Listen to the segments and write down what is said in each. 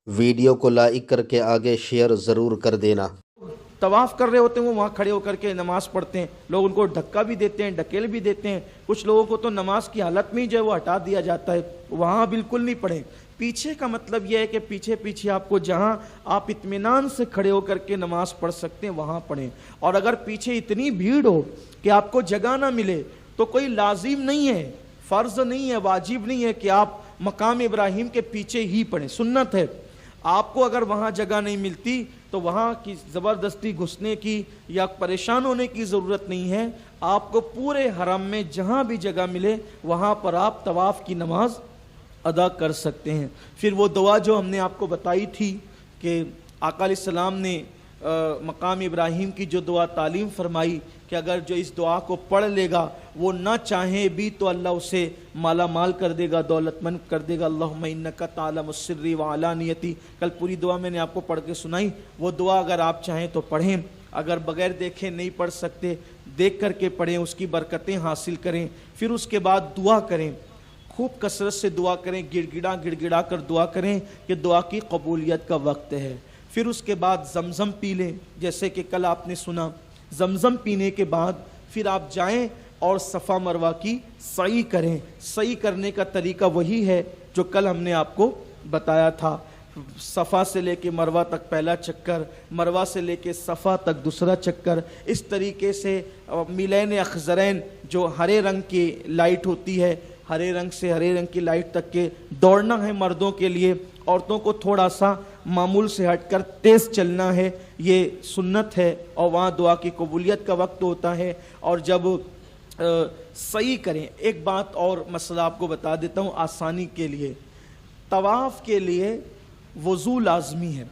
Video को like करके आगे शेयर ज़रूर कर देना। तवाफ़ कर रहे होते हैं वो वहाँ खड़े होकर के नमाज पढ़ते हैं, लोग उनको धक्का भी देते हैं, ढकेल भी देते हैं। कुछ लोगों को तो नमाज की हालत में ही जो है वो हटा दिया जाता है, वहाँ बिल्कुल नहीं पढ़ें। पीछे का मतलब यह है कि पीछे पीछे आपको जहाँ आप इत्मीनान से खड़े होकर के नमाज पढ़ सकते हैं वहाँ पढ़ें। और अगर पीछे इतनी भीड़ हो कि आपको जगह ना मिले तो कोई लाजिम नहीं है, फ़र्ज़ नहीं है, वाजिब नहीं है कि आप मकाम इब्राहिम के पीछे ही पढ़ें, सुन्नत है। आपको अगर वहाँ जगह नहीं मिलती तो वहाँ की ज़बरदस्ती घुसने की या परेशान होने की ज़रूरत नहीं है। आपको पूरे हरम में जहाँ भी जगह मिले वहाँ पर आप तवाफ़ की नमाज अदा कर सकते हैं। फिर वो दुआ जो हमने आपको बताई थी कि आका अलैहिस्सलाम ने मकाम इब्राहिम की जो दुआ तालीम फरमाई कि अगर जो इस दुआ को पढ़ लेगा वो ना चाहे भी तो अल्लाह उसे माला माल कर देगा, दौलतमंद कर देगा। अल्लाहुम्मा इन्नका ताअलमु सिर्री व अलानियती, कल पूरी दुआ मैंने आपको पढ़ के सुनाई। वो दुआ अगर आप चाहें तो पढ़ें, अगर बगैर देखे नहीं पढ़ सकते देख करके पढ़ें, उसकी बरकतें हासिल करें। फिर उसके बाद दुआ करें, खूब कसरत से दुआ करें, गिड़गिड़ा कर दुआ करें कि दुआ की कबूलियत का वक्त है। फिर उसके बाद जमज़म पी लें, जैसे कि कल आपने सुना। जमज़म पीने के बाद फिर आप जाएं और सफ़ा मरवा की सई करें। सई करने का तरीका वही है जो कल हमने आपको बताया था। सफ़ा से लेके मरवा तक पहला चक्कर, मरवा से लेके सफ़ा तक दूसरा चक्कर। इस तरीके से मिलैन अखज़रैन जो हरे रंग की लाइट होती है, हरे रंग से हरे रंग की लाइट तक के दौड़ना है मर्दों के लिए। औरतों को थोड़ा सा मामूल से हटकर तेज़ चलना है, ये सुन्नत है। और वहाँ दुआ की कबूलियत का वक्त होता है। और जब सही करें, एक बात और मसला आपको बता देता हूँ आसानी के लिए। तवाफ़ के लिए वज़ू लाजमी है,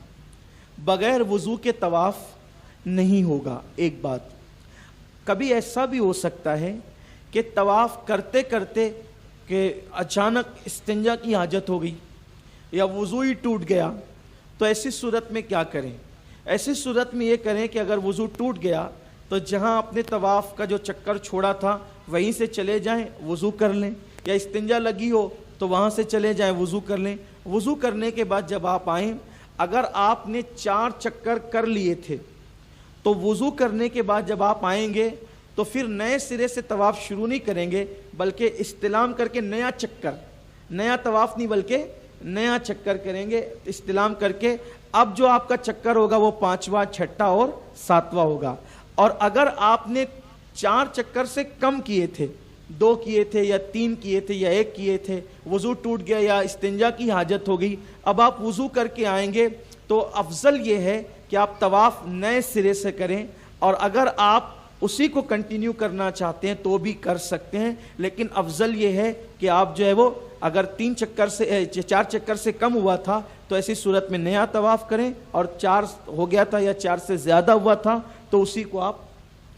बग़ैर वज़ू के तवाफ़ नहीं होगा। एक बात, कभी ऐसा भी हो सकता है कि तवाफ़ करते करते कि अचानक इस्तिंजा की हाजत हो गई या वज़ू ही टूट गया, तो ऐसी सूरत में क्या करें? ऐसी सूरत में ये करें कि अगर वज़ू टूट गया तो जहाँ आपने तवाफ़ का जो चक्कर छोड़ा था वहीं से चले जाएं, वज़ू कर लें। या इस्तिंजा लगी हो तो वहाँ से चले जाएं, वज़ू कर लें। वज़ू करने के बाद जब आप आएँ, अगर आपने 4 चक्कर कर लिए थे तो वज़ू करने के बाद जब आप आएंगे तो फिर नए सिरे से तवाफ़ शुरू नहीं करेंगे, बल्कि इस्तिलाम करके नया चक्कर, नया तवाफ़ नहीं बल्कि नया चक्कर करेंगे इस्तिलाम करके। अब जो आपका चक्कर होगा वो 5वां, 6ठा और 7वां होगा। और अगर आपने 4 चक्कर से कम किए थे, 2 किए थे या 3 किए थे या 1 किए थे, वज़ू टूट गया या इस्तिंजा की हाजत हो गई, अब आप वज़ू करके आएंगे तो अफजल ये है कि आप तवाफ़ नए सिरे से करें। और अगर आप उसी को कंटिन्यू करना चाहते हैं तो भी कर सकते हैं, लेकिन अफजल ये है कि आप जो है वो अगर 4 चक्कर से कम हुआ था तो ऐसी सूरत में नया तवाफ़ करें, और 4 हो गया था या 4 से ज़्यादा हुआ था तो उसी को आप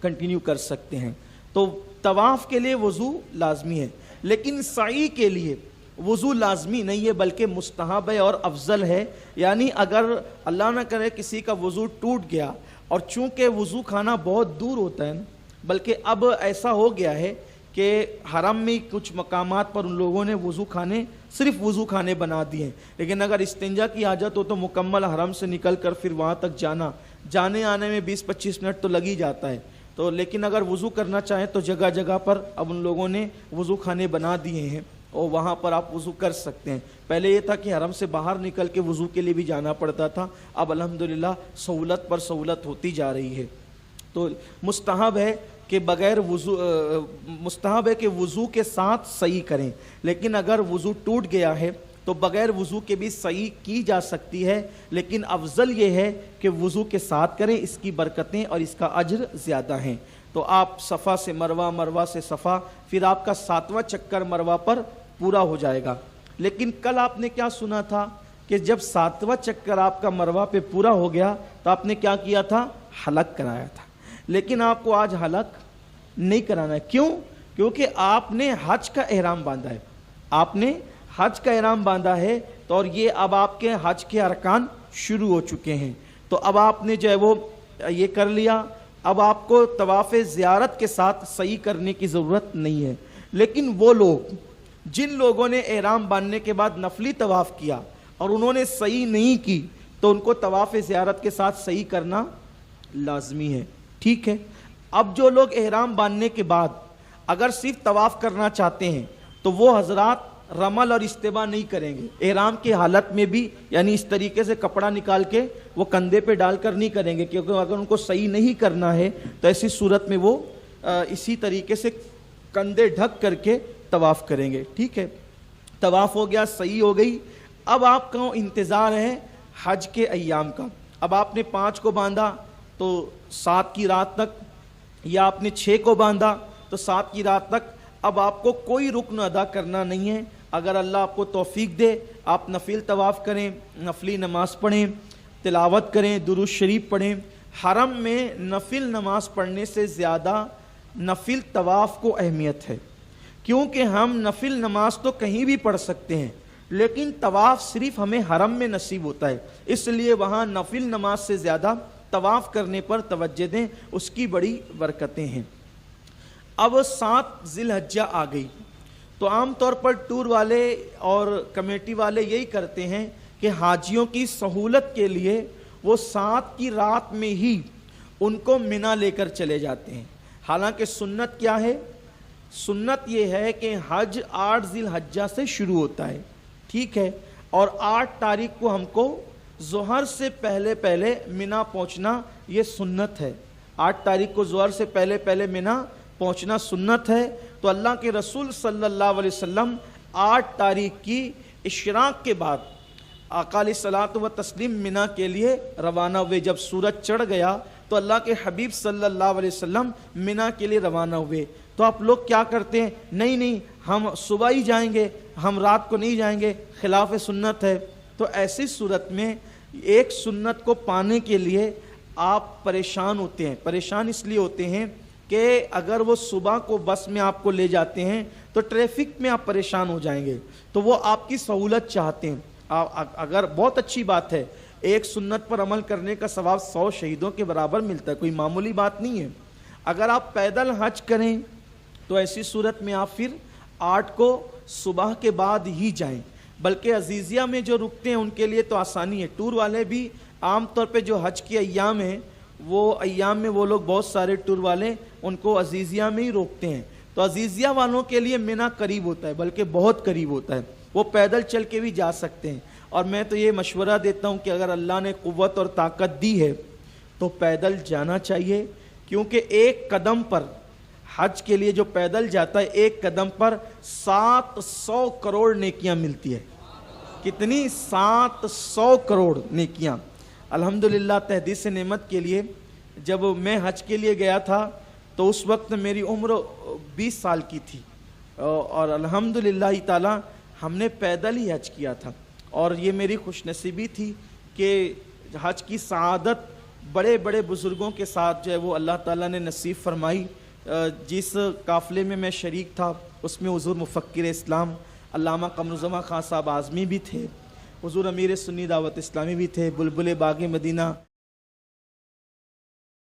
कंटिन्यू कर सकते हैं। तो तवाफ़ के लिए वज़ू लाजमी है, लेकिन सई के लिए वज़ू लाजमी नहीं है बल्कि मुस्तहब है और अफजल है। यानी अगर अल्लाह ना करे किसी का वज़ू टूट गया, और चूँकि वज़ू खाना बहुत दूर होता है, बल्कि अब ऐसा हो गया है कि हरम में कुछ मकामात पर उन लोगों ने वज़ू खाने, सिर्फ वज़ू खाने बना दिए हैं। लेकिन अगर इस्तिंजा की हाजत हो तो मुकम्मल हरम से निकल कर फिर वहाँ तक जाने आने में 20-25 मिनट तो लग ही जाता है। तो लेकिन अगर वज़ू करना चाहें तो जगह जगह पर अब उन लोगों ने वज़ू खाने बना दिए हैं और वहाँ पर आप वज़ू कर सकते हैं। पहले ये था कि हरम से बाहर निकल के वज़ू के लिए भी जाना पड़ता था, अब अल्हम्दुलिल्लाह सहूलत पर सहूलत होती जा रही है। तो मुस्तहब है कि बग़ैर वज़ू, मुस्तहब है कि वज़ू के साथ सही करें, लेकिन अगर वज़ू टूट गया है तो बग़ैर वज़ू के भी सही की जा सकती है, लेकिन अफजल ये है कि वज़ू के साथ करें, इसकी बरकतें और इसका अज्र ज़्यादा हैं। तो आप सफ़ा से मरवा, मरवा से सफ़ा, फिर आपका 7वां चक्कर मरवा पर पूरा हो जाएगा। लेकिन कल आपने क्या सुना था कि जब 7वां चक्कर आपका मरवा पे पूरा हो गया तो आपने क्या किया था? हलक कराया था। लेकिन आपको आज हलक नहीं कराना है। क्यों? क्योंकि आपने हज का एहराम बांधा है, आपने हज का एहराम बांधा है, तो और ये अब आपके हज के अरकान शुरू हो चुके हैं। तो अब आपने जो है वो ये कर लिया, अब आपको तवाफ़ ज़ियारत के साथ सही करने की ज़रूरत नहीं है। लेकिन वो लोग जिन लोगों ने एहराम बांधने के बाद नफली तवाफ़ किया اور انہوں نے صحیح نہیں کی تو ان کو طواف زیارت کے ساتھ صحیح کرنا لازمی ہے. ٹھیک ہے. اب جو لوگ احرام باندھنے کے بعد اگر صرف طواف کرنا چاہتے ہیں تو وہ حضرات رمل اور استباء نہیں کریں گے. احرام کی حالت میں بھی یعنی اس طریقے سے کپڑا نکال کے وہ کندھے پہ ڈال کر نہیں کریں گے, کیونکہ اگر ان کو صحیح نہیں کرنا ہے تو ایسی صورت میں وہ اسی طریقے سے کندھے ڈھک کر کے طواف کریں گے. ٹھیک ہے. طواف ہو گیا, صحیح ہو گئی. اب آپ کا انتظار ہے حج کے ایام کا. اب آپ نے 5 کو باندھا تو 7 کی رات تک, یا آپ نے 6 کو باندھا تو 7 کی رات تک اب آپ کو کوئی رکن ادا کرنا نہیں ہے. اگر اللہ آپ کو توفیق دے آپ نفل طواف کریں, نفلی نماز پڑھیں, تلاوت کریں, درود شریف پڑھیں. حرم میں نفل نماز پڑھنے سے زیادہ نفل طواف کو اہمیت ہے, کیونکہ ہم نفل نماز تو کہیں بھی پڑھ سکتے ہیں لیکن طواف صرف ہمیں حرم میں نصیب ہوتا ہے, اس لیے وہاں نفل نماز سے زیادہ طواف کرنے پر توجہ دیں, اس کی بڑی برکتیں ہیں. اب 7 ذی الحجہ آ گئی تو عام طور پر ٹور والے اور کمیٹی والے یہی کرتے ہیں کہ حاجیوں کی سہولت کے لیے وہ 7 کی رات میں ہی ان کو منی لے کر چلے جاتے ہیں. حالانکہ سنت کیا ہے؟ سنت یہ ہے کہ حج 8 ذی الحجہ سے شروع ہوتا ہے. ٹھیک ہے. اور 8 تاریخ کو ہم کو ظہر سے پہلے پہلے منی پہنچنا یہ سنت ہے. 8 تاریخ کو ظہر سے پہلے پہلے منی پہنچنا سنت ہے. تو اللہ کے رسول صلی اللہ علیہ وسلم 8 تاریخ کی اشراق کے بعد آقا علیہ الصلوۃ والتسلیم منی کے لیے روانہ ہوئے. جب سورج چڑھ گیا تو اللہ کے حبیب صلی اللہ علیہ وسلم منی کے لیے روانہ ہوئے. تو آپ لوگ کیا کرتے ہیں؟ نہیں ہم صبح ہی جائیں گے, ہم رات کو نہیں جائیں گے, خلاف سنت ہے. تو ایسی صورت میں ایک سنت کو پانے کے لیے آپ پریشان ہوتے ہیں. پریشان اس لیے ہوتے ہیں کہ اگر وہ صبح کو بس میں آپ کو لے جاتے ہیں تو ٹریفک میں آپ پریشان ہو جائیں گے, تو وہ آپ کی سہولت چاہتے ہیں. اگر بہت اچھی بات ہے, ایک سنت پر عمل کرنے کا ثواب 100 شہیدوں کے برابر ملتا ہے, کوئی معمولی بات نہیں ہے. اگر آپ پیدل حج کریں تو ایسی صورت میں آپ پھر 8 کو صبح کے بعد ہی جائیں. بلکہ عزیزیہ میں جو رکتے ہیں ان کے لیے تو آسانی ہے. ٹور والے بھی عام طور پہ جو حج کے ایام ہیں وہ ایام میں وہ لوگ بہت سارے ٹور والے ان کو عزیزیہ میں ہی روکتے ہیں. تو عزیزیہ والوں کے لیے منی قریب ہوتا ہے, بلکہ بہت قریب ہوتا ہے, وہ پیدل چل کے بھی جا سکتے ہیں. اور میں تو یہ مشورہ دیتا ہوں کہ اگر اللہ نے قوت اور طاقت دی ہے تو پیدل جانا چاہیے, کیونکہ ایک قدم پر حج کے لیے جو پیدل جاتا ہے ایک قدم پر 700 کروڑ نیکیاں ملتی ہے. کتنی؟ 700 کروڑ نیکیاں. الحمدللہ تحدیث نعمت کے لیے جب میں حج کے لیے گیا تھا تو اس وقت میری عمر 20 سال کی تھی, اور الحمدللہ تعالی ہم نے پیدل ہی حج کیا تھا. اور یہ میری خوش نصیبی تھی کہ حج کی سعادت بڑے بڑے بزرگوں کے ساتھ جو ہے وہ اللہ تعالیٰ نے نصیب فرمائی. جس قافلے میں میں شریک تھا اس میں حضور مفکر اسلام علامہ قمرالزمان خان صاحب اعظمی بھی تھے, حضور امیر سنی دعوت اسلامی بھی تھے, بلبل باغ مدینہ